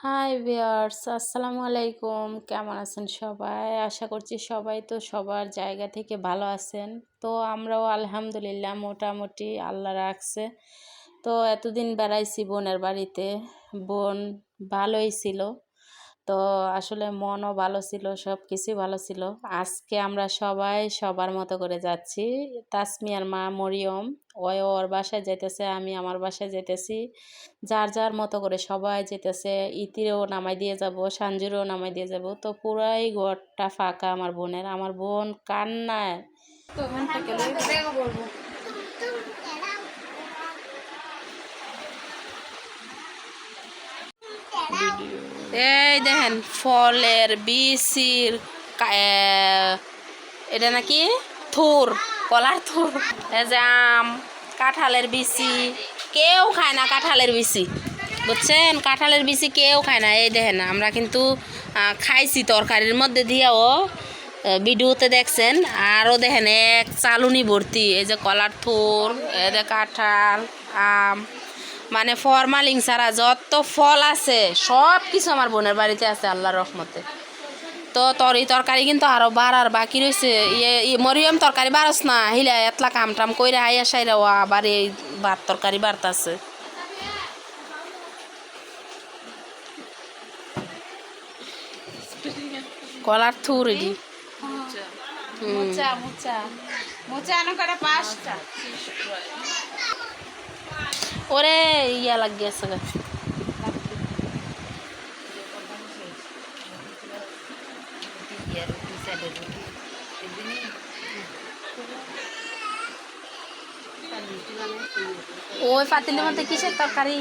Hi viewers, আসসালামু আলাইকুম। কেমন আছেন সবাই? আশা করছি সবাই তো সবার জায়গা থেকে ভালো আছেন। তো আমরাও আলহামদুলিল্লাহ মোটামুটি আল্লাহ রাখছে। তো এতদিন বেড়াইছি বোনের বাড়িতে। বোন ভালোই ছিল। তো আসলে মনও ভালো ছিল, সব কিছুই ভালো ছিল। আজকে আমরা সবাই সবার মতো করে যাচ্ছি। তাসমিয়ার মা মরিয়ম ওর বাসায় যাইতেছে, আমি আমার বাসায় যাইতেছি। যার যার মতো করে সবাই যেতেছে। ইতিরেও নামাই দিয়ে যাব, সাঞ্জুরেও নামাই দিয়ে যাব। তো পুরাই ঘরটা ফাঁকা আমার বোনের। আমার বোন কান্নায় এই দেখেন ফলের বিচির এটা নাকি থুর, কলার থুর। এই যে আম, কাঁঠালের বিচি। কেউ খায় না কাঁঠালের বিচি, বুঝছেন? কাঁঠালের বিচি কেউ খায় না। এই দেখেন আমরা কিন্তু খাইছি তরকারির মধ্যে দিয়েও, ভিডিওতে দেখছেন। আরও দেখেন এক চালুনি ভর্তি। এই যে কলার থুর, এই যে কাঁঠাল, আম, মানে ফরমালিং ছাড়া যত ফল আছে সব কিছু আমার বোনের বাড়িতে আছে আল্লাহর রহমতে। তো তরকারি কিন্তু আরো বাড়ার বাকি রয়েছে। মরিয়ম তরকারি বাড়স না, হিলা এতলা কাম টাম কইরা আইয়া সাইরা আবার এই ভাত তরকারি বাড়তাছে। কলার থুর এডি ওরে ইয়া লাগিয়েছে গা। ওই পাতিলের মধ্যে কিসের তরকারি?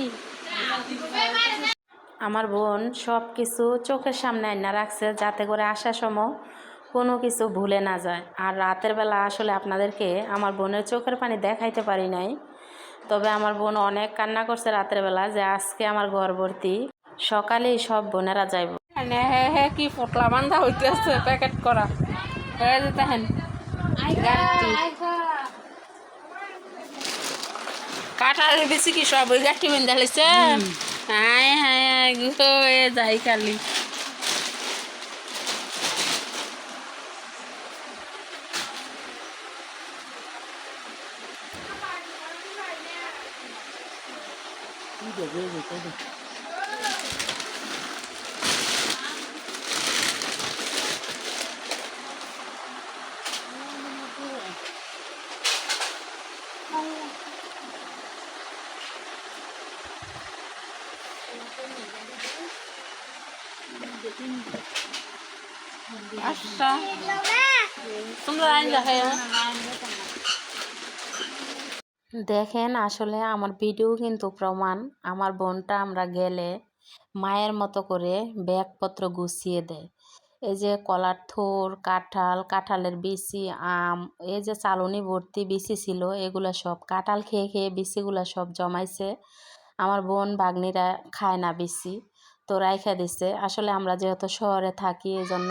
আমার বোন সব কিছু চোখের সামনে আইনা রাখছে যাতে করে আসার সময় কোনো কিছু ভুলে না যায়। আর রাতের বেলা আসলে আপনাদেরকে আমার বোনের চোখের পানি দেখাইতে পারি নাই। তবে আমার বোন অনেক কান্না করছে রাতের বেলা যে আজকে আমার ঘর ভর্তি, সকালেই সব বোনেরা যাইব। হ্যাঁ হ্যাঁ, কি পোটলা বান্ধা হইতেছে প্যাকেট করা। হয়ে যেতে হেন কাঁঠালের বেশি কি সব ওই গাঠি বেঁধে লেছে। হ্যাঁ হ্যাঁ গো যাই খালি। আচ্ছা তোমরা দেখেন, আসলে আমার ভিডিও কিন্তু প্রমাণ। আমার বোনটা আমরা গেলে মায়ের মতো করে ব্যাগপত্র গুছিয়ে দেয়। এই যে কলার থোর, কাঁঠাল, কাঁঠালের বিচি, আম, এই যে চালনি ভর্তি বিচি ছিল, এগুলো সব কাঁঠাল খেয়ে খেয়ে বিচিগুলো সব জমাইছে। আমার বোন বাগনিরা খায় না বিচি, তো রাইখা দিছে। আসলে আমরা যেহেতু শহরে থাকি এই জন্য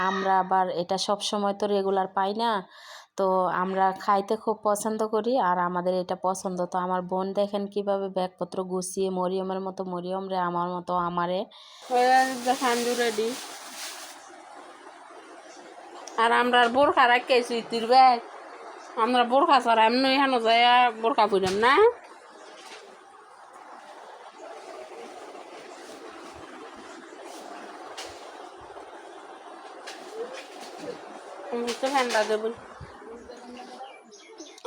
আমরা আবার এটা সব সময় তো রেগুলার পাই না। তো আমরা খাইতে খুব পছন্দ করি আর আমাদের এটা পছন্দ। তো আমার বোন দেখেন কিভাবে ব্যাগপত্র গুছিয়ে মরিয়মের মতো মরিয়ম রে, আমার মতো আমারে রেডি। আর আমরা বোরখা রাখেছি তির ব্যাগ। আমরা বোরখা ছাড়া এমনি এখানে যাই বোরখা পড়লাম না। ফ্যানটা দেবেন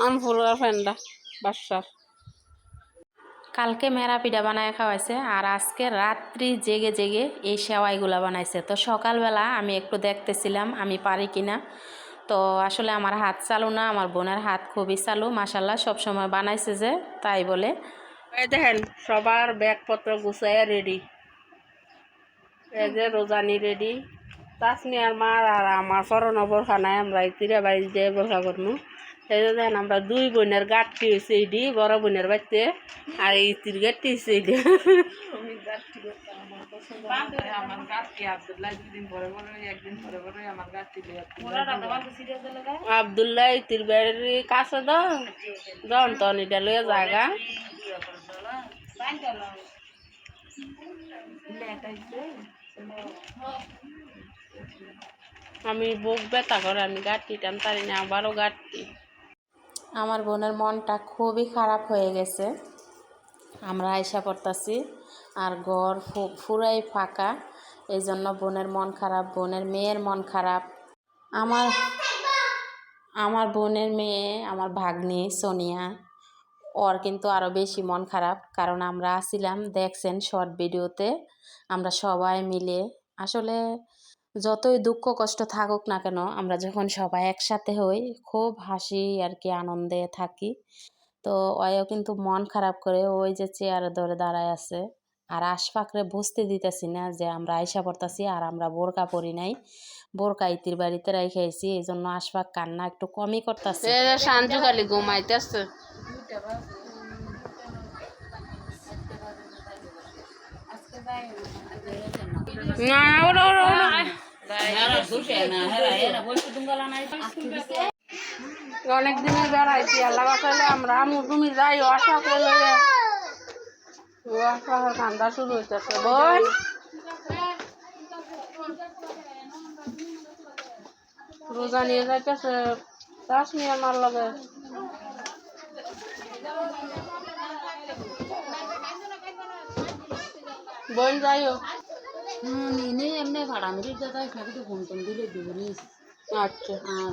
আমফুল ফ্যানটা বাসার। কালকে মেরা পিঠা বানায় খাওয়াইছে আর আজকে রাত্রি জেগে জেগে এই সেওয়াইগুলা বানাইছে। তো সকালবেলা আমি একটু দেখতেছিলাম আমি পারি কিনা। তো আসলে আমার হাত চালু না, আমার বোনের হাত খুবই চালু মাশাল্লাহ, সবসময় বানাইছে যে তাই বলে। এই দেখেন সবার ব্যাগপত্র গুছাইয়া রেডি। এই যে রোজানি রেডি, তাসমিয়ার মার আর আমার পরনো বোরখা নাই, আমরা তিরা বাড়ি দিয়ে বোরখা করবো। এই যে দেখেন আমরা দুই বোনের গাঠটি হয়েছে এইটি, বড় বোনের বাড়িতে, আর এই তির গাঠটি হয়েছে এইটি। আবদুল্লাহ ইতির বাড়ির কাছে দন তন এটা লইয়া জায়গা। আমি বুক ব্যথা করে, আমি গাঁটটি টানতারি না, আবারও গাঁটটি। আমার বোনের মনটা খুবই খারাপ হয়ে গেছে। আমরা আইসা পড়তাছি আর ঘর পুরাই ফাঁকা, এই জন্য বোনের মন খারাপ, বোনের মেয়ের মন খারাপ। আমার বোনের মেয়ে, আমার ভাগ্নি সোনিয়া, ওর কিন্তু আরও বেশি মন খারাপ, কারণ আমরা আসছিলাম, দেখছেন শর্ট ভিডিওতে, আমরা সবাই মিলে আসলে যতই দুঃখ কষ্ট থাকুক না কেন, আমরা যখন সবাই একসাথে হই খুব হাসি আর কি, আনন্দে থাকি। তো ওয়ও কিন্তু মন খারাপ করে ওই যে চেয়ারে ধরে দাঁড়ায় আছে, আর আশফাকরে বুঝতে দিতেছি না যে আমরা আইসা পড়তাছি, আর আমরা বোরকা পরি নাই, বোরকা ইতির বাড়িতে রাইখাইছি, এই জন্য আশফাক কান্না একটু কমই করতেছে। সাঞ্জু খালি ঘুমাইতেছে। অনেকদিনই বেড়াইছি, আল্লাহ বাসাইলে আমরা তুমি যাই আশা করে ঠান্ডা শুরু হইতেছে। বোন রোজা নিয়ে যাইতেছে, চাষ নিয়ে আমার লগে। বোন যাইও। এমনি ভাড়া মেরে দাদা খাবি তো ফোন টোন দিলে দেবো। আচ্ছা, আর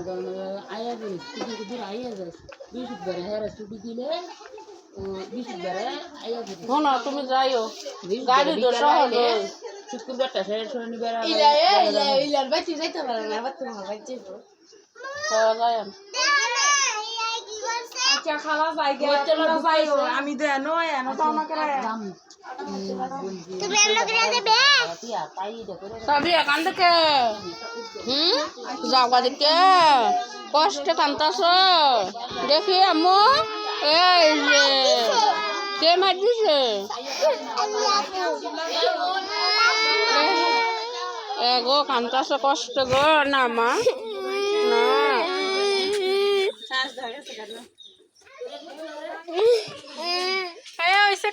আয়া দিস ছুটি দূর আইয়া যাস বৃহস্পতিবার হ্যাঁ ছুটি দিলে ও বৃহস্পতিবার আইয়া দিস। শোনো তুমি যাইও, গাড়ি তো সহজ। শুক্রবারটা শনিবার যাইতে পারে না, আবার তোমার বাড়িতে আচ্ছা খালা যাইও, আমি দেনো এনো তো আমাকে সবই এখান থেকে যাওয়া দিকে কষ্টে কান্তাছ দেখি আম্মু। এই যে কে মার দিছে গো, কান্তাছ কষ্ট গো। না মা না,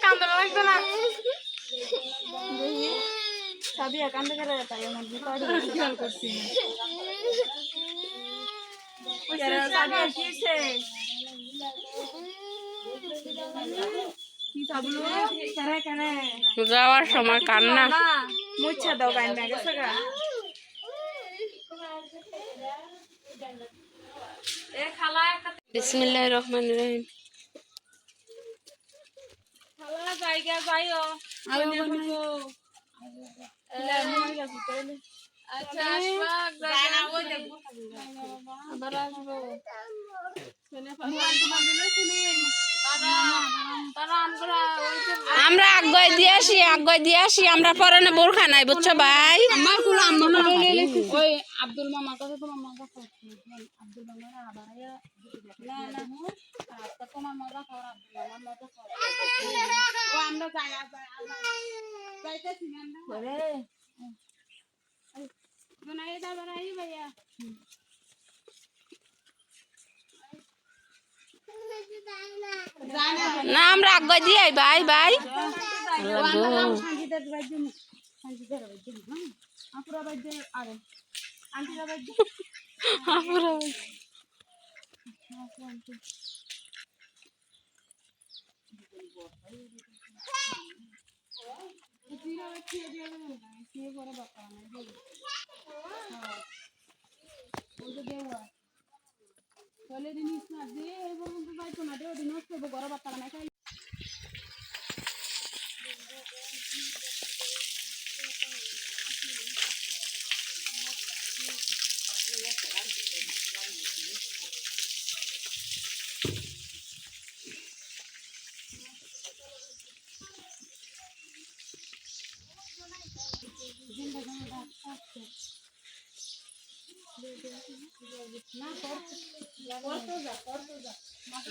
কান্দা লাগবে না। সবই একান্ত করে তাই আমার খেয়াল করছি যাওয়ার সময় কান্না। মুচ্ছা দাও গাইন না গেছে গা। বিসমিল্লাহির রহমানির রহিম। জায়গা যাইও আমরা আগে দিয়ে আসি, আমরা পরনে বোরখা নাই, বুঝছো ভাই। ওই আব্দুল মামার কাছে তোমার মজা করছি, আব্দুল মামার আবার না না তোমার মজা কর, আব্দুল মামার মজা কর। ও আমরা যাইতেছি ভাইয়া। না আমরা আগে দিয়ে ভাই ভাই।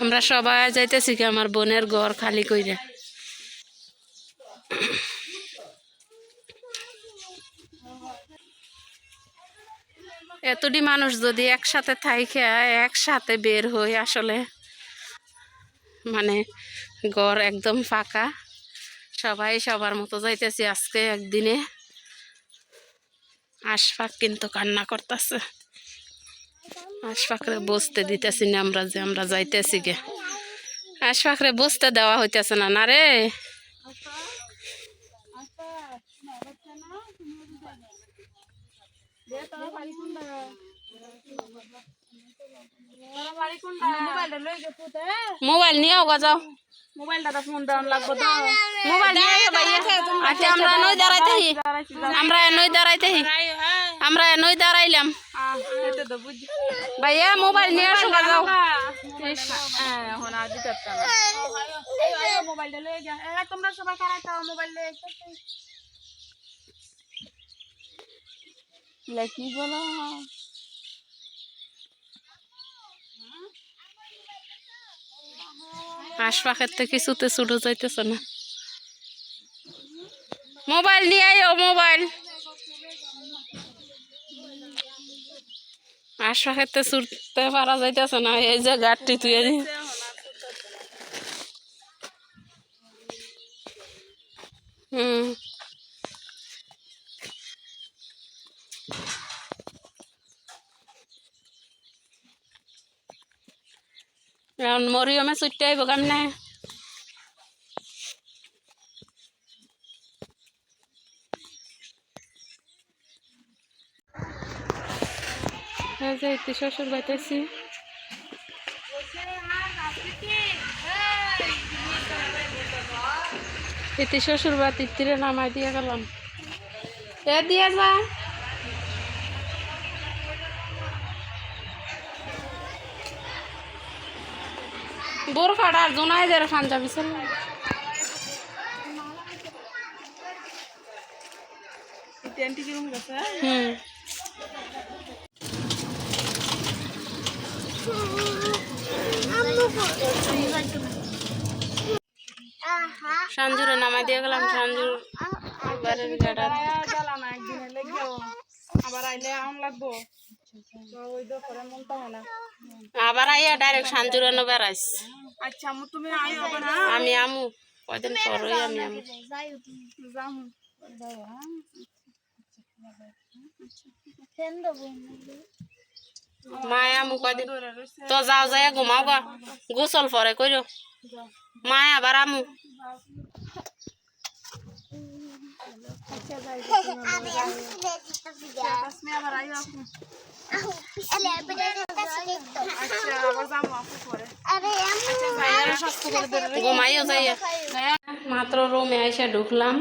আমরা সবাই যাইতেছি কি আমার বোনের ঘর খালি কইরা। এতটি মানুষ যদি একসাথে থাইকা একসাথে বের হই, আসলে মানে ঘর একদম ফাঁকা, সবাই সবার মতো যাইতেছি আজকে একদিনে। আশফাক কিন্তু কান্না করতেছে, আশফাকরে বসতে দিতেছি না আমরা, যে আমরা যাইতেছি গে। আশফাকরে বসতে দেওয়া হইতেছে না, না রে। মোবাইল নিয়েও গা যাও, মোবাইলটা ফোন ডাউন লাগবে তো। মোবাইল নিয়ে আয় ভাইয়া। আচ্ছা আমরা নই দাঁড়াইতেহি, আমরা নই দাঁড়াইতেহি, আমরা নই দাঁড়াইলাম ভাইয়া। মোবাইল নিয়ে আসো গা যাও। এখন আর দিতে পারতাম না। মোবাইলটা লয়ে যা, তোমরা সবাই খারাপ মোবাইল কি বলো? আশফাকের থেকে কিছুতে ছুটো যাইতেছে না। মোবাইল নিয়ে আয়ো, মোবাইল। আশফাকের থেকে ছুটতে পারা যাইতেছে না, এই যে গাড়টি তুই এখন মরিয়মে ছুটতে আইব কেমনে? শ্বশুর বাইতেছি, ইতি শ্বশুর বা তিত্তিরে নামাই দিয়ে গেলাম। এ দিয়ে যা, বোরখাটা আর জোনাইদের পাঞ্জাবি ছিল। সঞ্জুরে নামাই দিয়ে গেলাম। সঞ্জুর বাড়ির গাড়া আবার আইলে আম লাগবো, আবার আইয়া ডাইরেক্ট সঞ্জুরে বেড়াইস। আচ্ছা তুমি আইও, আমি আমু কয়দিন পরই আমি আমু। মায়া আমু কয়দিন তো যাও, যাই ঘুমাও গা, গোসল পরে কইরো। মায়া আবার আমু। ঘুমাইও যাইয়া। মাত্র রুমে এসে ঢুকলাম,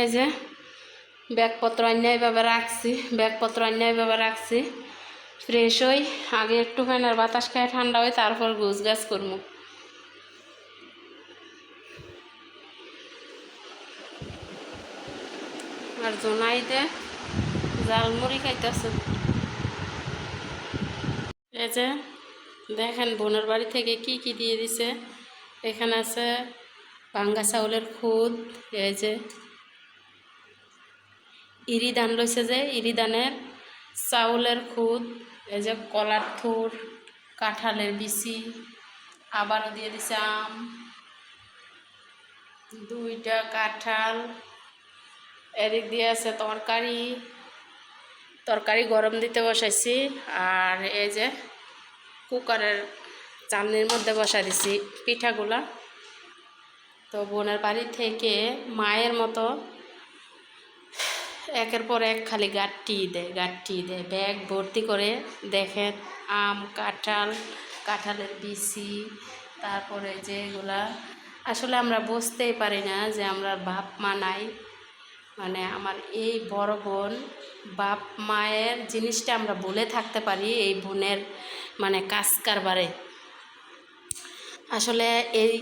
এই যে ব্যাগপত্র অন্যায়ভাবে রাখছি, ব্যাগপত্র অন্যায়ভাবে রাখছি। ফ্রেশ হই, আগে একটু ফ্যানের বাতাস খাই, ঠান্ডা হয়, তারপর গুছ গাছ করবো। আর জোনাইতে জালমুড়ি খাইতেছে। এই যে দেখেন বোনের বাড়ি থেকে কি কি দিয়ে দিছে। এখানে আছে ভাঙ্গা চাউলের খুদ, এই যে ইরি ধান লইছে, যে ইরি ধানের চাউলের খুদ, এই যে কলার থুর, কাঁঠালের বিচি, আবারও দিয়ে দিছে আম, 2টা কাঁঠাল, এদিক দিয়ে আছে তরকারি, তরকারি গরম দিতে বসাইছি। আর এই যে কুকারের চালনির মধ্যে বসাই দিছি পিঠাগুলা। তো বোনের বাড়ি থেকে মায়ের মতো একের পর এক খালি গাঁটটি দেয়, ব্যাগ ভর্তি করে। দেখেন আম, কাঁঠাল, কাঁঠালের বিচি, তারপরে যেগুলা আসলে আমরা বুঝতেই পারি না যে আমরা বাপ মা নাই। মানে আমার এই বড় বোন, বাপ মায়ের জিনিসটা আমরা বলে থাকতে পারি এই বোনের মানে কাজ কারবারে। আসলে এই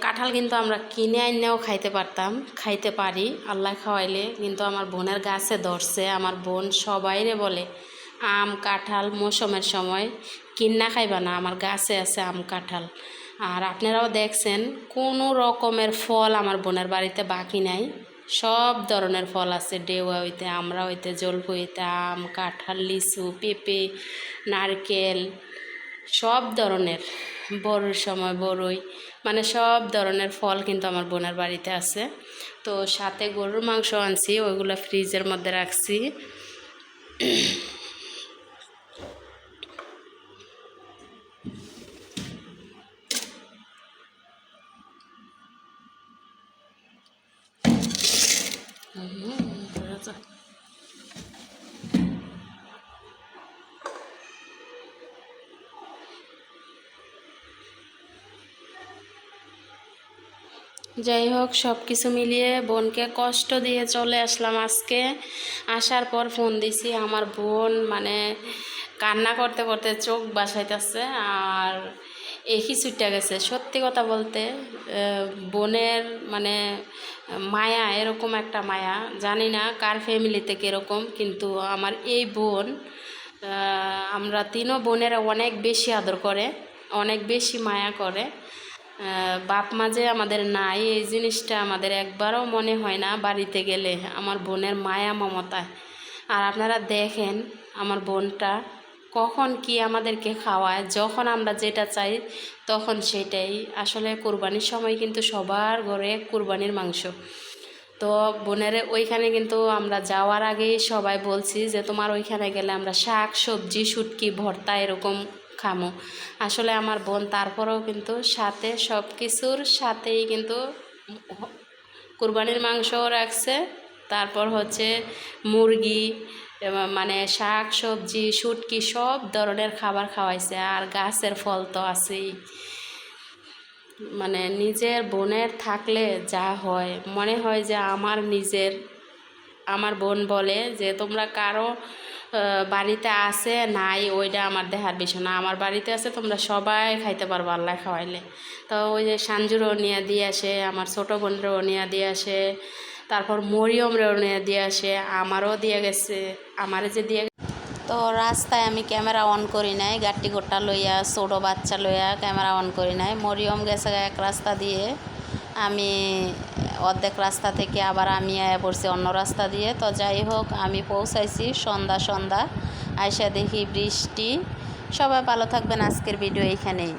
কাঁঠাল কিন্তু আমরা কিনে আইনেও খাইতে পারি আল্লাহ খাওয়াইলে, কিন্তু আমার বোনের গাছে ধরছে। আমার বোন সবাইরে বলে আম কাঁঠাল মৌসুমের সময় কিন্না খাইবা না, আমার গাছে আছে আম কাঁঠাল। আর আপনারাও দেখছেন কোনো রকমের ফল আমার বোনের বাড়িতে বাকি নাই, সব ধরনের ফল আছে। ডেওয়া হইতে, আমরা হইতে, জলপাই হইতে, আম কাঁঠাল, লিচু, পেঁপে, নারকেল, সব ধরনের। বড়োর সময় বড়ই, মানে সব ধরনের ফল কিন্তু আমার বোনের বাড়িতে আছে। তো সাথে গরুর মাংস আনছি, ওইগুলো ফ্রিজের মধ্যে রাখছি। যাই হোক, সব কিছু মিলিয়ে বোনকে কষ্ট দিয়ে চলে আসলাম আজকে। আসার পর ফোন দিছি, আমার বোন মানে কান্না করতে করতে চোখ বাসাইতেছে আর একই ছুটে গেছে। সত্যি কথা বলতে বোনের মানে মায়া, এরকম একটা মায়া, জানি না কার ফ্যামিলিতে কীরকম, কিন্তু আমার এই বোন, আমরা তিনও বোনেরা অনেক বেশি আদর করে, অনেক বেশি মায়া করে। বাপ মা যে আমাদের নাই, এই জিনিসটা আমাদের একবারও মনে হয় না বাড়িতে গেলে আমার বোনের মায়া মমতায়। আর আপনারা দেখেন আমার বোনটা কখন কি আমাদেরকে খাওয়ায়, যখন আমরা যেটা চাই তখন সেটাই। আসলে কুরবানির সময় কিন্তু সবার ঘরে কুরবানির মাংস। তো বোনের ওইখানে কিন্তু আমরা যাওয়ার আগেই সবাই বলছি যে তোমার ওইখানে গেলে আমরা শাক সবজি শুটকি ভর্তা এরকম খামো। আসলে আমার বোন তারপরেও কিন্তু সাথে সব কিছুর সাথেই কিন্তু কুরবানির মাংসও রাখছে, তারপর হচ্ছে মুরগি, মানে শাক সবজি শুটকি সব ধরনের খাবার খাওয়াইছে। আর গাছের ফল তো আছেই। মানে নিজের বোনের থাকলে যা হয়, মনে হয় যে আমার নিজের। আমার বোন বলে যে তোমরা কারো বাড়িতে আছে নাই ওইটা আমার দেখার বিষয় না, আমার বাড়িতে আছে তোমরা সবাই খাইতে পারবো আল্লাহ খাওয়াইলে। তো ওই যে সাঞ্জুরও নিয়ে দিয়ে আসে, আমার ছোটো বোনেরও নিয়ে দিয়ে আসে, তারপর মরিয়মরেও নিয়ে দিয়ে আসে, আমারও দিয়ে গেছে, আমারে যে দিয়ে। তো রাস্তায় আমি ক্যামেরা অন করি নাই, গাট্টি গোটা লইয়া ছোটো বাচ্চা লইয়া ক্যামেরা অন করি নাই। মরিয়ম গেছে এক রাস্তা দিয়ে, আমি অর্ধেক রাস্তা থেকে আবার আমি আয়া পড়ছি অন্য রাস্তা দিয়ে। তো যাই হোক, আমি পৌঁছাইছি সন্ধ্যা আইসা দেখি বৃষ্টি। সবাই ভালো থাকবেন, আজকের ভিডিও এইখানেই।